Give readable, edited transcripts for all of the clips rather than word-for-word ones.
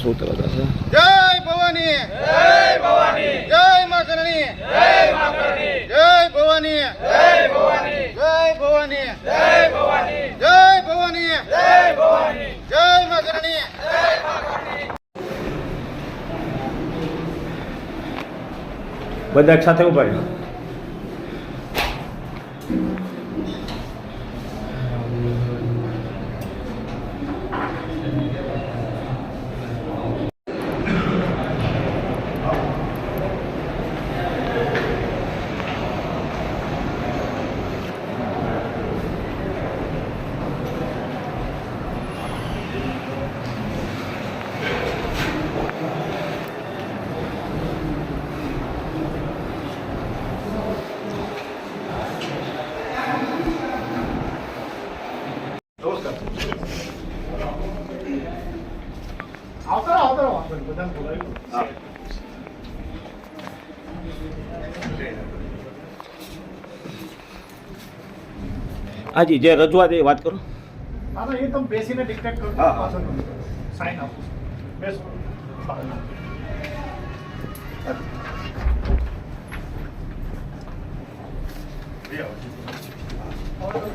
સૂત્ર હતા. જય ભવાની, જય ભવાની, જય માં કરણી, જય માં કરણી, જય ભવાની, જય ભવાની, જય ભવાની, જય ભવાની, જય ભવાની, જય ભવાની, જય માં કરણી, જય માં કરણી. બધા એક સાથે ઉભા રહ્યો. હાજી, જે રજૂઆત એ વાત કરો. એ તમે બેસીને ડિક્ટેટ કરો. સાઇન આપો. બેસો.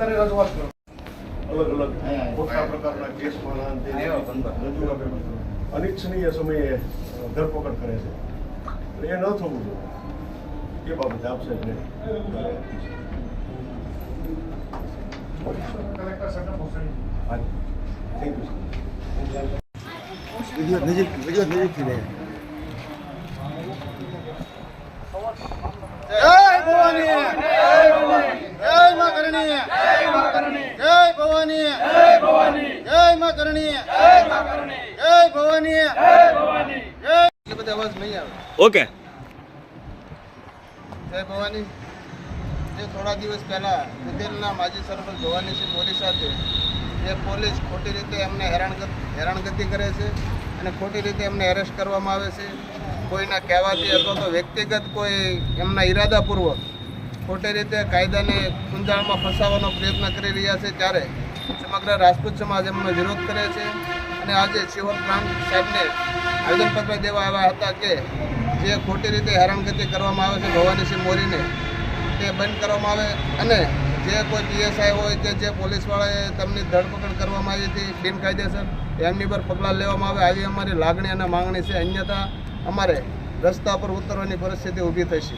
રજૂઆત કરો. અલગ અલગ મોટા પ્રકારના કેસમાં અનિચ્છનીય સમયે ધરપકડ કરે છે. એ ન થવું જોઈએ. એ બાબતે આપશે કલેક્ટર સાહેબને મોકલી. Thank you. વિડિયો નજીક થી લે. જય ભવાની, જય માં કરણી, જય માં કરણી, જય ભવાની, જય ભવાની, જય માં કરણી, જય માં કરણી, જય ભવાની, જય ભવાની, જય. એટલે બધા અવાજ નહીં આવે. ઓકે. જય ભવાની. જે થોડા દિવસ પહેલા ઉદેલના માજી સરપંચ ભવાનીસિંહ મોરી સાથે જે પોલીસ ખોટી રીતે એમને હેરાનગતિ કરે છે અને ખોટી રીતે એમને એરેસ્ટ કરવામાં આવે છે. કોઈના કહેવાથી અથવા તો વ્યક્તિગત કોઈ એમના ઈરાદાપૂર્વક ખોટી રીતે કાયદાને ગુંજાળમાં ફસાવવાનો પ્રયત્ન કરી રહ્યા છે, ત્યારે સમગ્ર રાજપૂત સમાજ એમનો વિરોધ કરે છે. અને આજે શિહોર પ્રાંત સાહેબને આવેદનપત્ર દેવા આવ્યા હતા કે જે ખોટી રીતે હેરાનગતિ કરવામાં આવે છે ભવાનીસિંહ મોરીને, તે બંધ કરવામાં આવે અને જે કોઈ પીએસઆઈ હોય કે જે પોલીસવાળાએ તેમની ધરપકડ કરવામાં આવી હતી બિનકાયદેસર, એમની પર પગલાં લેવામાં આવે. આવી અમારી લાગણી અને માંગણી છે. અન્યથા અમારે રસ્તા પર ઉતરવાની પરિસ્થિતિ ઊભી થશે.